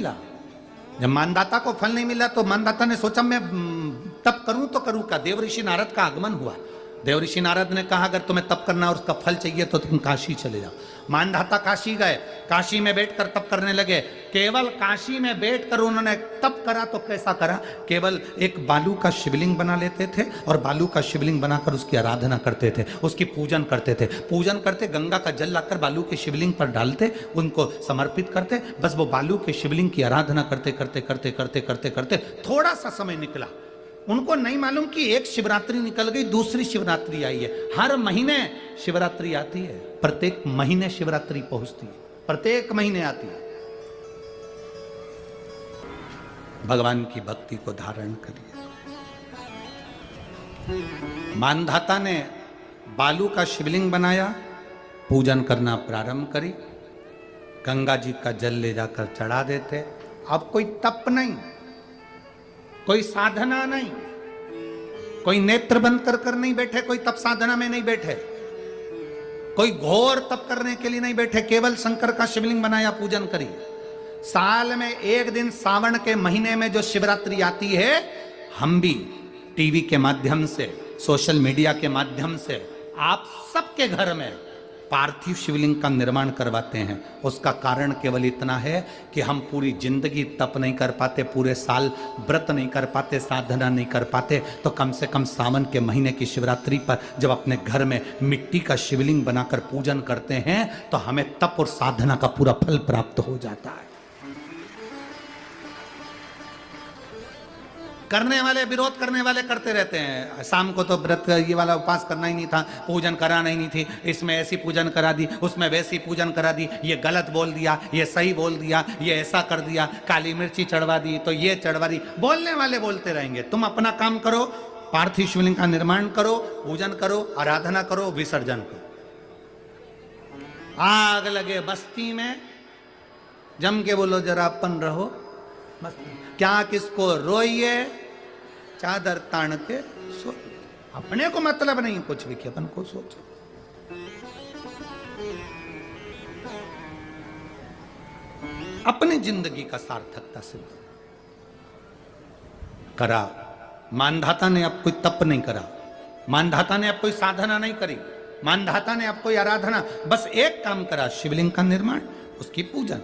मिला। जब मानदाता को फल नहीं मिला तो मानदाता ने सोचा मैं तप करूं तो करूं क्या। देव ऋषि नारद का आगमन हुआ। देव ऋषि नारद ने कहा अगर तुम्हें तप करना और उसका फल चाहिए तो तुम काशी चले जाओ। मानधाता काशी गए, काशी में बैठकर तप करने लगे। केवल काशी में बैठकर उन्होंने तप करा तो कैसा करा, केवल एक बालू का शिवलिंग बना लेते थे और बालू का शिवलिंग बनाकर उसकी आराधना करते थे, उसकी पूजन करते थे। पूजन करते, गंगा का जल लाकर बालू के शिवलिंग पर डालते, उनको समर्पित करते। बस वो बालू के शिवलिंग की आराधना करते करते करते करते करते करते थोड़ा सा समय निकला। उनको नहीं मालूम कि एक शिवरात्रि निकल गई, दूसरी शिवरात्रि आई है। हर महीने शिवरात्रि आती है, प्रत्येक महीने शिवरात्रि पहुंचती है, प्रत्येक महीने आती है। भगवान की भक्ति को धारण करिए। मानधाता ने बालू का शिवलिंग बनाया, पूजन करना प्रारंभ करी, गंगा जी का जल ले जाकर चढ़ा देते। अब कोई तप नहीं, कोई साधना नहीं, कोई नेत्र बंद कर नहीं बैठे, कोई तप साधना में नहीं बैठे, कोई घोर तप करने के लिए नहीं बैठे, केवल शंकर का शिवलिंग बनाया, पूजन करी। साल में एक दिन सावन के महीने में जो शिवरात्रि आती है, हम भी टीवी के माध्यम से, सोशल मीडिया के माध्यम से आप सबके घर में पार्थिव शिवलिंग का निर्माण करवाते हैं। उसका कारण केवल इतना है कि हम पूरी जिंदगी तप नहीं कर पाते, पूरे साल व्रत नहीं कर पाते, साधना नहीं कर पाते, तो कम से कम सावन के महीने की शिवरात्रि पर जब अपने घर में मिट्टी का शिवलिंग बनाकर पूजन करते हैं तो हमें तप और साधना का पूरा फल प्राप्त हो जाता है। करने वाले, विरोध करने वाले करते रहते हैं। शाम को तो व्रत ये वाला उपवास करना ही नहीं था, पूजन कराना ही नहीं थी, इसमें ऐसी पूजन करा दी, उसमें वैसी पूजन करा दी, ये गलत बोल दिया, ये सही बोल दिया, ये ऐसा कर दिया, काली मिर्ची चढ़वा दी तो ये चढ़वा दी। बोलने वाले बोलते रहेंगे। तुम अपना काम करो, पार्थिव शिवलिंग का निर्माण करो, पूजन करो, आराधना करो, विसर्जन करो। आग लगे बस्ती में, जम के बोलो जरा अपन रहो क्या, किसको रोइए, चादर तान के सो। अपने को मतलब नहीं कुछ भी कि अपन को सोचो। अपनी जिंदगी का सार्थकता सिद्ध करा। मानधाता ने अब कोई तप नहीं करा, मानधाता ने अब कोई साधना नहीं करी, मानधाता ने अब कोई आराधना, बस एक काम करा, शिवलिंग का निर्माण, उसकी पूजन।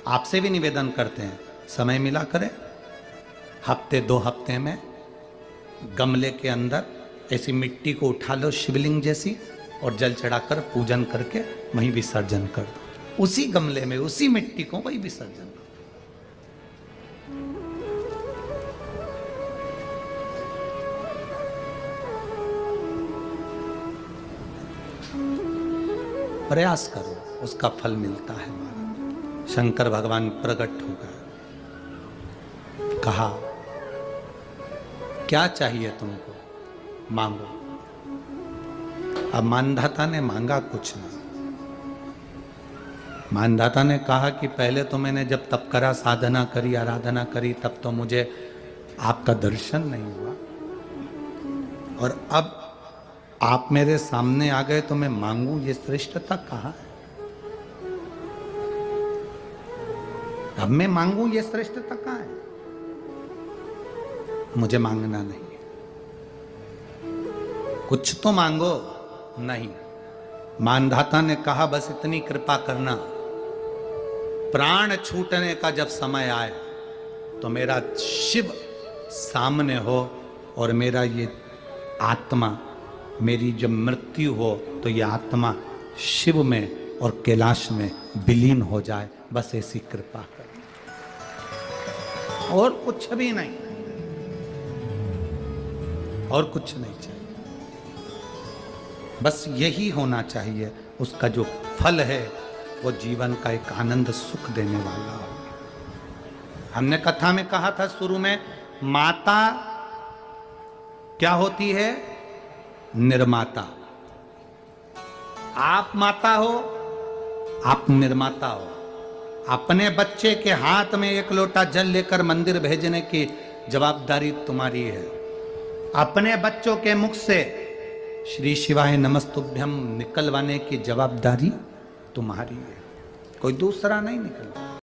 आपसे भी निवेदन करते हैं, समय मिला करें, हफ्ते 2 हफ्ते में गमले के अंदर ऐसी मिट्टी को उठा लो शिवलिंग जैसी और जल चढ़ाकर पूजन करके वहीं विसर्जन कर दो। उसी गमले में, उसी मिट्टी को वहीं विसर्जन करो। प्रयास करो, उसका फल मिलता है। शंकर भगवान प्रकट हो गए, कहा क्या चाहिए तुमको, मांगो। अब मानधाता ने मांगा कुछ ना। मानधाता ने कहा कि पहले तो मैंने जब तप करा, साधना करी, आराधना करी, तब तो मुझे आपका दर्शन नहीं हुआ, और अब आप मेरे सामने आ गए तो मैं मांगू, ये श्रेष्ठता कहाँ है? अब मैं मांगू, ये श्रेष्ठता कहाँ है? मुझे मांगना नहीं है। कुछ तो मांगो। नहीं, मानधाता ने कहा बस इतनी कृपा करना, प्राण छूटने का जब समय आए तो मेरा शिव सामने हो और मेरा ये आत्मा, मेरी जब मृत्यु हो तो ये आत्मा शिव में और कैलाश में विलीन हो जाए, बस ऐसी कृपा कर, और कुछ भी नहीं, और कुछ नहीं चाहिए। बस यही होना चाहिए। उसका जो फल है वो जीवन का एक आनंद सुख देने वाला हो। हमने कथा में कहा था शुरू में, माता क्या होती है? निर्माता। आप माता हो, आप निर्माता हो। अपने बच्चे के हाथ में 1 लोटा जल लेकर मंदिर भेजने की जवाबदारी तुम्हारी है। अपने बच्चों के मुख से श्री शिवाय नमस्तुभ्यम निकलवाने की जवाबदारी तुम्हारी है, कोई दूसरा नहीं निकलवा।